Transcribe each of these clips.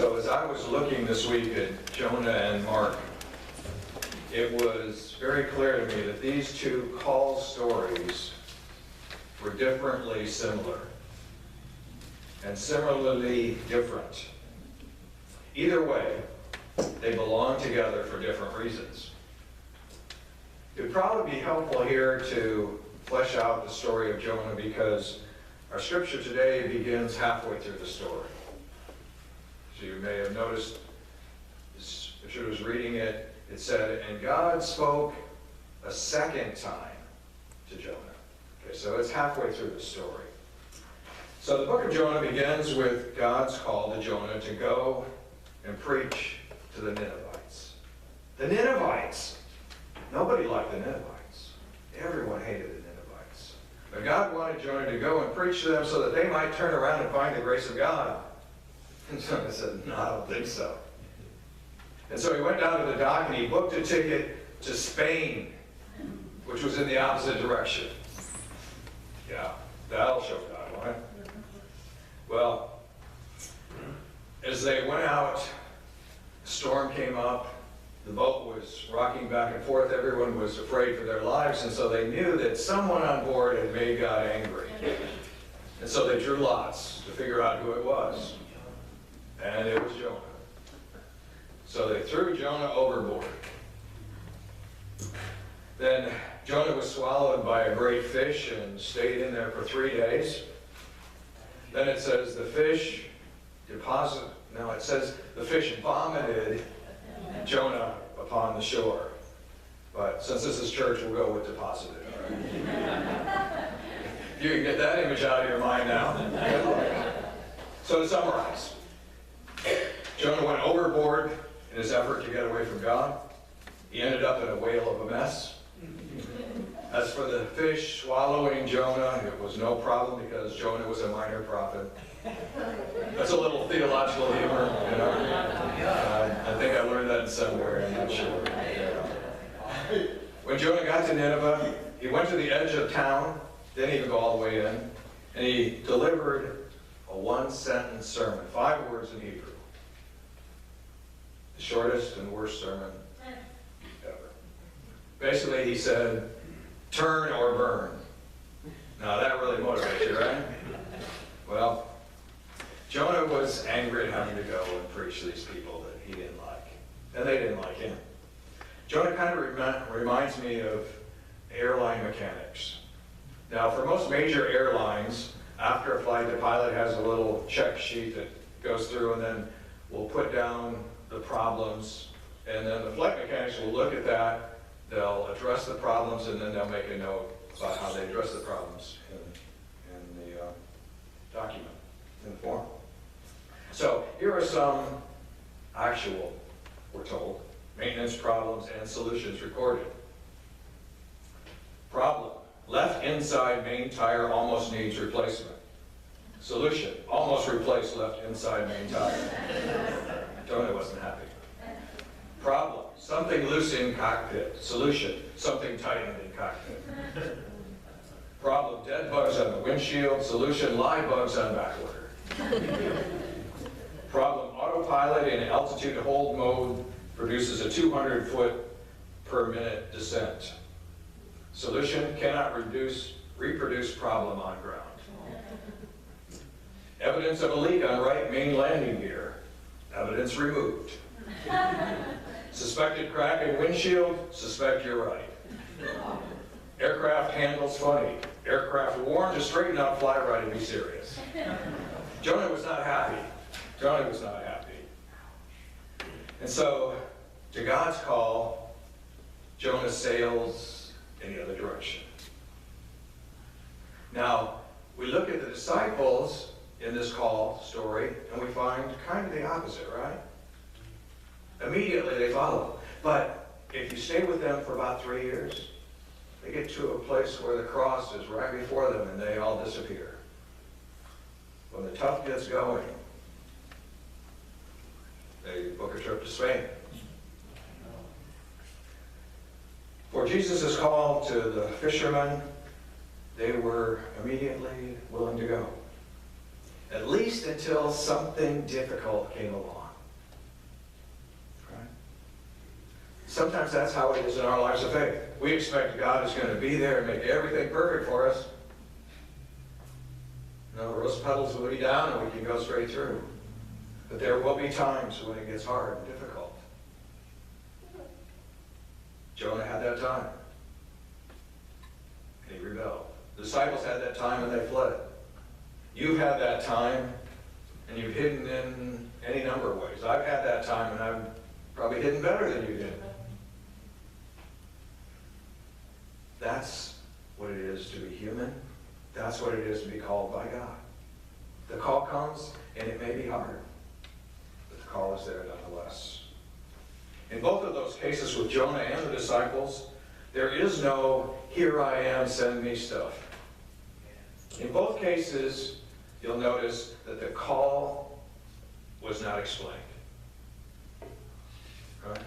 So as I was looking this week at Jonah and Mark, it was very clear to me that these two call stories were differently similar and similarly different. Either way, they belong together for different reasons. It would probably be helpful here to flesh out the story of Jonah because our scripture today begins halfway through the story. So you may have noticed, as I was reading it, it said, and God spoke a second time to Jonah. Okay, so it's halfway through the story. So the book of Jonah begins with God's call to Jonah to go and preach to the Ninevites. The Ninevites! Nobody liked the Ninevites. Everyone hated the Ninevites. But God wanted Jonah to go and preach to them so that they might turn around and find the grace of God. And Jonah said, no, I don't think so. And so he went down to the dock and he booked a ticket to Spain, which was in the opposite direction. Yeah, that'll show God, won't it? Well, as they went out, a storm came up. The boat was rocking back and forth. Everyone was afraid for their lives, and so they knew that someone on board had made God angry. And so they drew lots to figure out who it was. And it was Jonah. So they threw Jonah overboard. Then Jonah was swallowed by a great fish and stayed in there for 3 days. Then it says the fish the fish vomited Jonah upon the shore. But since this is church, we'll go with deposited. Right? You can get that image out of your mind now. So to summarize, Jonah went overboard in his effort to get away from God. He ended up in a whale of a mess. As for the fish swallowing Jonah, it was no problem because Jonah was a minor prophet. That's a little theological humor, you know. I think I learned that somewhere, I'm not sure. When Jonah got to Nineveh, he went to the edge of town, didn't even go all the way in, and he delivered a one-sentence sermon, 5 words in Hebrew. The shortest and worst sermon ever. Basically, he said, turn or burn. Now, that really motivates you, right? Well, Jonah was angry at having to go and preach to these people that he didn't like, and they didn't like him. Jonah kind of reminds me of airline mechanics. Now, for most major airlines, after a flight, the pilot has a little check sheet that goes through and then will put down the problems, and then the flight mechanics will look at that, they'll address the problems, and then they'll make a note about how they address the problems in the document, in the form. So here are some actual, we're told, maintenance problems and solutions recorded. Problem: left inside main tire almost needs replacement. Solution: almost replaced left inside main tire. Jonah wasn't happy. Problem: something loose in cockpit. Solution: something tightened in cockpit. Problem: dead bugs on the windshield. Solution: live bugs on backorder. Problem: autopilot in altitude hold mode produces a 200 foot per minute descent. Solution: cannot reproduce problem on ground. Evidence of a leak on right main landing gear. Evidence removed. Suspected crack in windshield. Suspect you're right. Aircraft handles funny. Aircraft warned to straighten up, fly right, and be serious. Jonah was not happy. Jonah was not happy. And so, to God's call, Jonah sails in the other direction. Now, we look at the disciples in this call story, and we find kind of the opposite, right? Immediately they follow. But if you stay with them for about 3 years, they get to a place where the cross is right before them and they all disappear. When the tough gets going, they book a trip to Spain. For Jesus' call to the fishermen, they were immediately willing to go. At least until something difficult came along. Sometimes that's how it is in our lives of faith. We expect God is going to be there and make everything perfect for us. No, the rose petals will be down and we can go straight through. But there will be times when it gets hard and difficult. Jonah had that time. And he rebelled. The disciples had that time and they fled. You've had that time and you've hidden in any number of ways. I've had that time and I've probably hidden better than you did. That's what it is to be human. That's what it is to be called by God. The call comes and it may be hard, but the call is there nonetheless. In both of those cases with Jonah and the disciples, there is no, here I am, send me stuff. In both cases, you'll notice that the call was not explained. Right?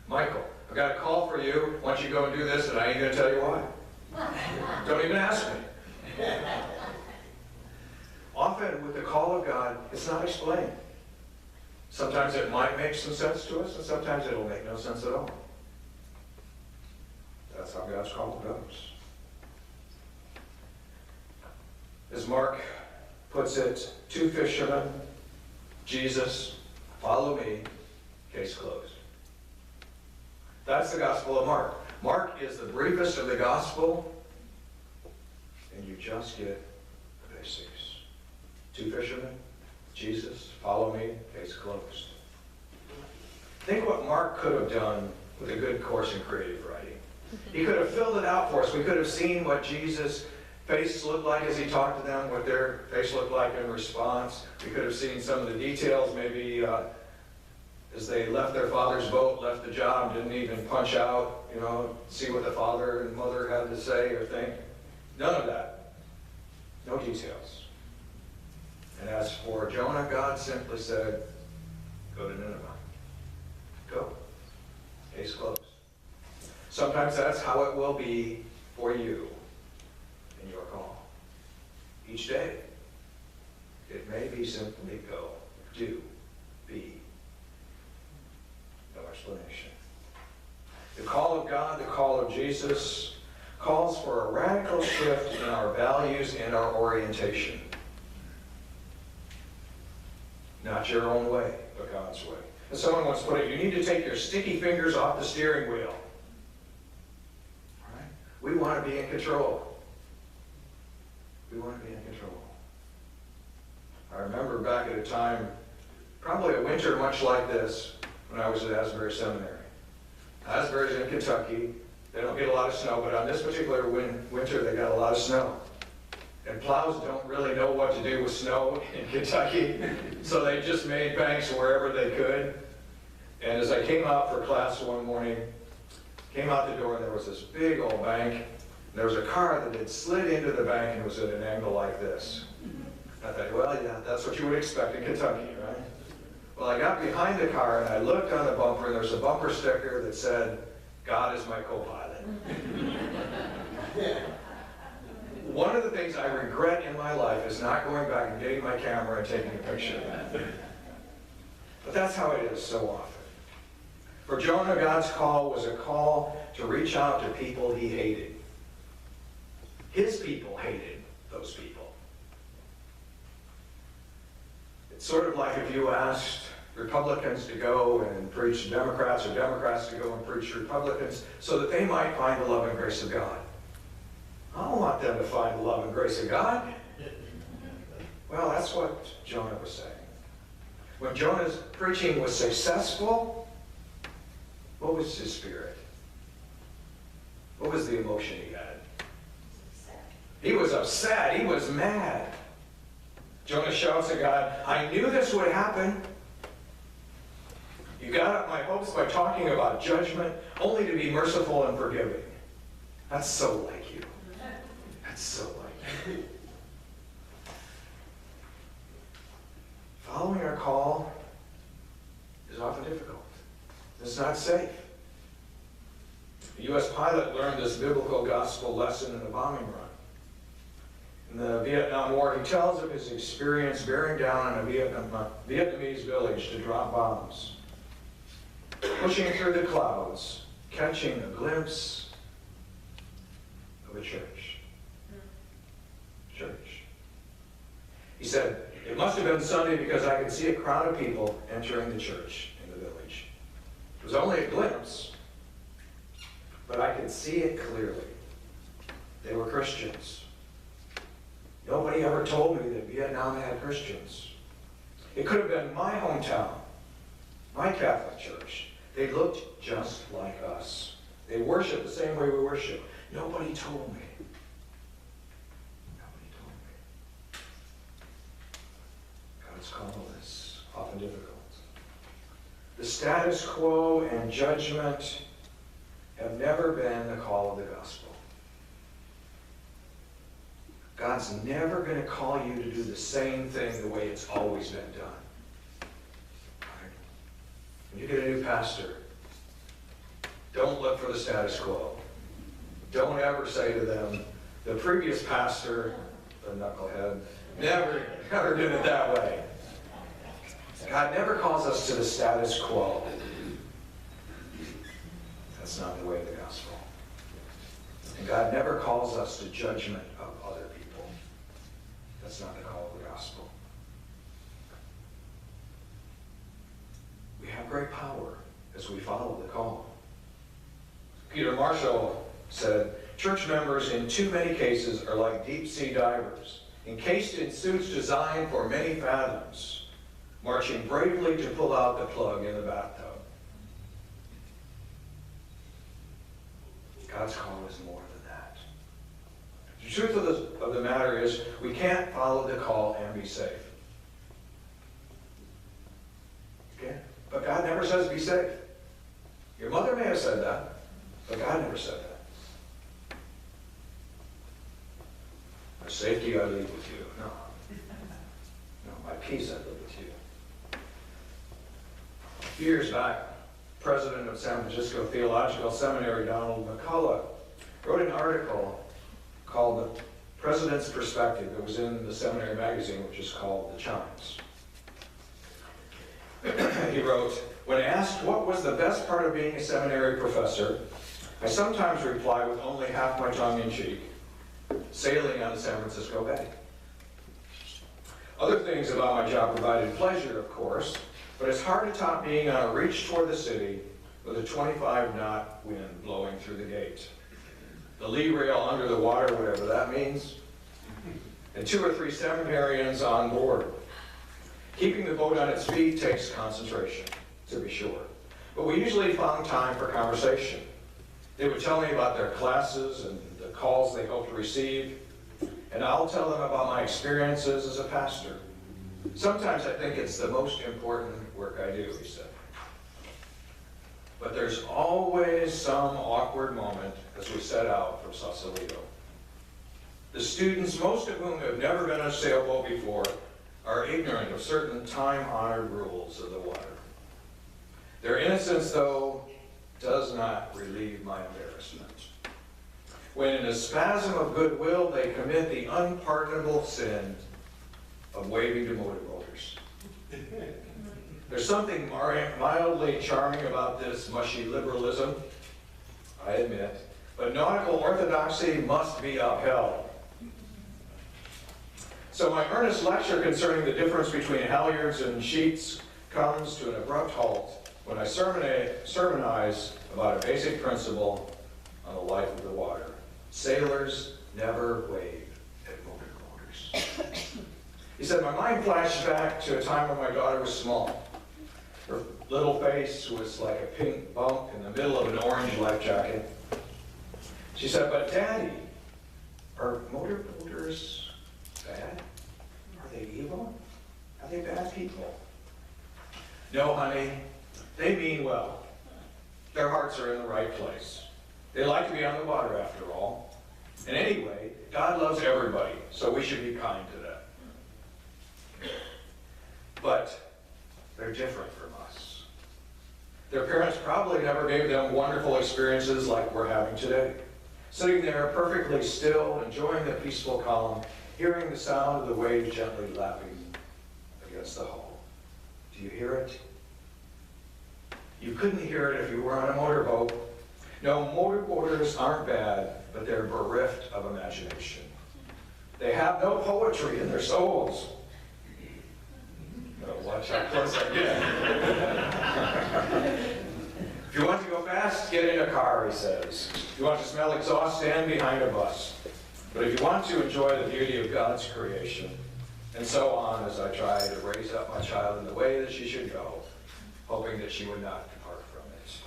Michael, I've got a call for you. Why don't you go and do this, and I ain't going to tell you why. Don't even ask me. Often with the call of God, it's not explained. Sometimes it might make some sense to us, and sometimes it'll make no sense at all. That's how God's call goes. As Mark puts it, 2 fishermen, Jesus, follow me, case closed. That's the Gospel of Mark. Mark is the briefest of the Gospel, and you just get the basics. 2 fishermen, Jesus, follow me, case closed. Think what Mark could have done with a good course in creative writing. He could have filled it out for us. We could have seen what Jesus' face looked like as he talked to them, what their face looked like in response. We could have seen some of the details, maybe as they left their father's boat, left the job, didn't even punch out, see what the father and mother had to say or think. None of that. No details. And as for Jonah, God simply said, go to Nineveh. Go. Case closed. Sometimes that's how it will be for you in your call. Each day, it may be simply go, do, be. No explanation. The call of God, the call of Jesus, calls for a radical shift in our values and our orientation. Not your own way, but God's way. As someone once put it, you need to take your sticky fingers off the steering wheel. Right? We want to be in control. We want to be in control. I remember back at a time, probably a winter much like this, when I was at Asbury Seminary. Asbury's in Kentucky. They don't get a lot of snow, but on this particular winter, they got a lot of snow. And plows don't really know what to do with snow in Kentucky, so they just made banks wherever they could. And as I came out for class one morning, came out the door and there was this big old bank, and there was a car that had slid into the bank and was at an angle like this. I thought, well, yeah, that's what you would expect in Kentucky, right? Well, I got behind the car and I looked on the bumper and there was a bumper sticker that said, God is my co-pilot. One of the things I regret in my life is not going back and getting my camera and taking a picture of that. But that's how it is so often. For Jonah, God's call was a call to reach out to people he hated. His people hated those people. It's sort of like if you asked Republicans to go and preach to Democrats or Democrats to go and preach to Republicans so that they might find the love and grace of God. I don't want them to find the love and grace of God. Well, that's what Jonah was saying. When Jonah's preaching was successful, what was his spirit? What was the emotion he had? He was upset. He was mad. Jonah shouts at God, I knew this would happen. You got up my hopes by talking about judgment, only to be merciful and forgiving. That's so like you. That's so like you. Following our call is often difficult. It's not safe. A U.S. pilot learned this biblical gospel lesson in a bombing run. In the Vietnam War, he tells of his experience bearing down on a Vietnamese village to drop bombs. Pushing through the clouds, catching a glimpse of a church. Church. He said, it must have been Sunday because I could see a crowd of people entering the church in the village. It was only a glimpse, but I could see it clearly. They were Christians. Nobody ever told me that Vietnam had Christians. It could have been my hometown, my Catholic church. They looked just like us. They worshiped the same way we worship. Nobody told me. Nobody told me. God's call is often difficult. The status quo and judgment have never been the call of the gospel. God's never going to call you to do the same thing the way it's always been done. When you get a new pastor, don't look for the status quo. Don't ever say to them, the previous pastor, the knucklehead, never did it that way. God never calls us to the status quo. That's not the way of the gospel. And God never calls us to judgment of other people. That's not the call of the gospel. We have great power as we follow the call. Peter Marshall said, church members in too many cases are like deep-sea divers, encased in suits designed for many fathoms, marching bravely to pull out the plug in the bathtub. God's call is more than that. The truth of the matter is, we can't follow the call and be safe. Okay? But God never says be safe. Your mother may have said that, but God never said that. My safety I leave with you. No. No, my peace I live with you. A few years back, president of San Francisco Theological Seminary, Donald McCullough, wrote an article called The President's Perspective. It was in the seminary magazine, which is called The Chimes. He wrote, when asked what was the best part of being a seminary professor, I sometimes reply with only half my tongue in cheek, sailing on the San Francisco Bay. Other things about my job provided pleasure, of course, but it's hard to top being on a reach toward the city with a 25-knot wind blowing through the gate. The lee rail under the water, whatever that means, and 2 or 3 seminarians on board. Keeping the boat on its feet takes concentration, to be sure. But we usually found time for conversation. They would tell me about their classes and the calls they hope to receive, and I'll tell them about my experiences as a pastor. Sometimes I think it's the most important work I do, he said. But there's always some awkward moment as we set out from Sausalito. The students, most of whom have never been on a sailboat before, are ignorant of certain time-honored rules of the water. Their innocence, though, does not relieve my embarrassment. When in a spasm of goodwill, they commit the unpardonable sin of waving to motorboaters. There's something mildly charming about this mushy liberalism, I admit, but nautical orthodoxy must be upheld. So my earnest lecture concerning the difference between halyards and sheets comes to an abrupt halt when I sermonize about a basic principle on the life of the water. Sailors never wave at motorboaters. He said, my mind flashed back to a time when my daughter was small. Her little face was like a pink bump in the middle of an orange life jacket. She said, but Daddy, are motorboaters bad? Are they evil? Are they bad people? No, honey, they mean well. Their hearts are in the right place. They like to be on the water after all. And anyway, God loves everybody, so we should be kind to them. But they're different from us. Their parents probably never gave them wonderful experiences like we're having today. Sitting there perfectly still, enjoying the peaceful calm, hearing the sound of the waves gently lapping against the hull. Do you hear it? You couldn't hear it if you were on a motorboat. No, motorboaters aren't bad, but they're bereft of imagination. They have no poetry in their souls. Oh, watch how close I get. If you want to go fast, get in a car, he says. If you want to smell exhaust, stand behind a bus. But if you want to enjoy the beauty of God's creation, and so on as I try to raise up my child in the way that she should go, hoping that she would not depart from it.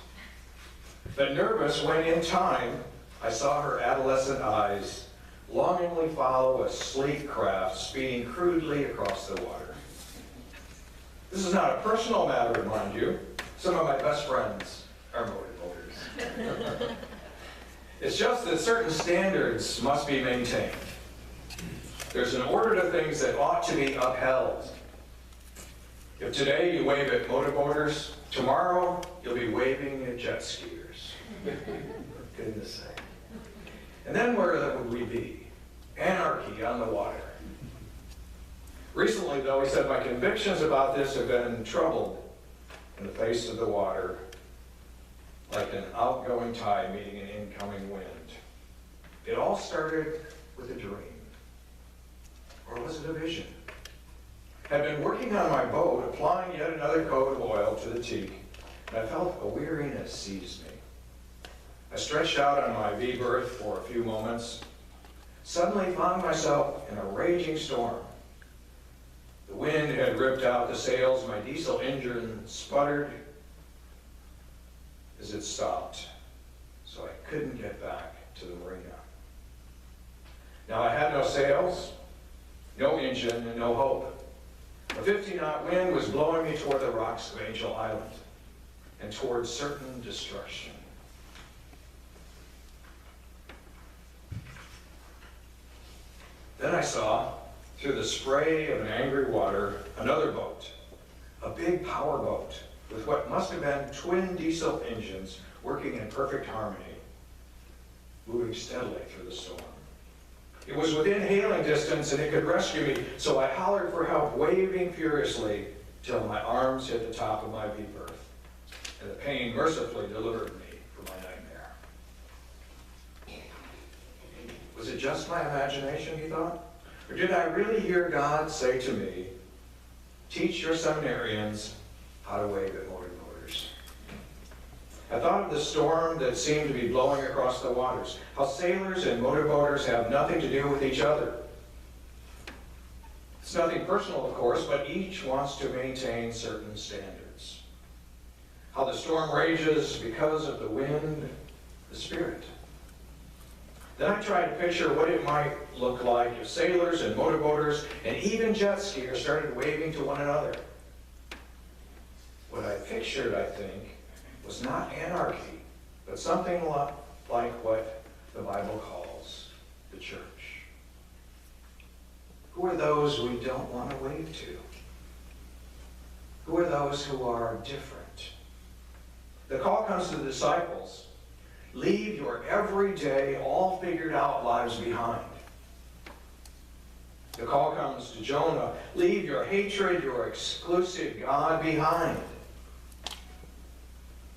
But nervous when in time I saw her adolescent eyes longingly follow a sleek craft speeding crudely across the water. This is not a personal matter, mind you. Some of my best friends are motorboaters. It's just that certain standards must be maintained. There's an order to things that ought to be upheld. If today you wave at motorboaters, tomorrow you'll be waving at jet skiers. For goodness sake. And then where would we be? Anarchy on the water. Recently, though, he said, my convictions about this have been troubled in the face of the water, like an outgoing tide meeting an incoming wind. It all started with a dream. Or was it a vision? I'd been working on my boat, applying yet another coat of oil to the teak, and I felt a weariness seize me. I stretched out on my V-berth for a few moments, suddenly found myself in a raging storm. The wind had ripped out the sails, my diesel engine sputtered as it stopped, so I couldn't get back to the marina. Now I had no sails, no engine, and no hope. A 50-knot wind was blowing me toward the rocks of Angel Island and toward certain destruction. Then I saw, through the spray of an angry water, another boat, a big power boat with what must have been twin diesel engines working in perfect harmony, moving steadily through the storm. It was within hailing distance and it could rescue me, so I hollered for help, waving furiously till my arms hit the top of my V-berth, and the pain mercifully delivered me from my nightmare. Was it just my imagination, he thought? Or did I really hear God say to me, teach your seminarians how to wave at motorboaters? I thought of the storm that seemed to be blowing across the waters, how sailors and motorboaters have nothing to do with each other. It's nothing personal, of course, but each wants to maintain certain standards. How the storm rages because of the wind, the spirit. Then I tried to picture what it might look like if sailors and motorboaters and even jet skiers started waving to one another. What I pictured, I think, was not anarchy, but something like what the Bible calls the church. Who are those we don't want to wave to? Who are those who are different? The call comes to the disciples. Leave your everyday, all figured out lives behind. The call comes to Jonah. Leave your hatred, your exclusive God behind.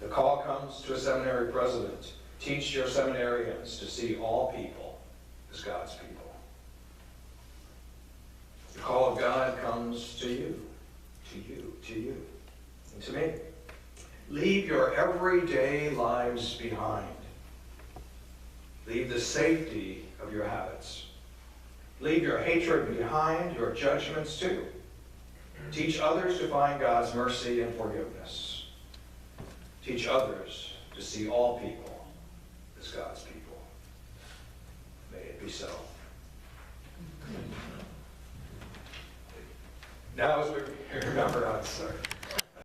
The call comes to a seminary president. Teach your seminarians to see all people as God's people. The call of God comes to you, and to me. Leave your everyday lives behind. Leave the safety of your habits. Leave your hatred behind, your judgments too. Teach others to find God's mercy and forgiveness. Teach others to see all people as God's people. May it be so. Now as we remember, I'm sorry.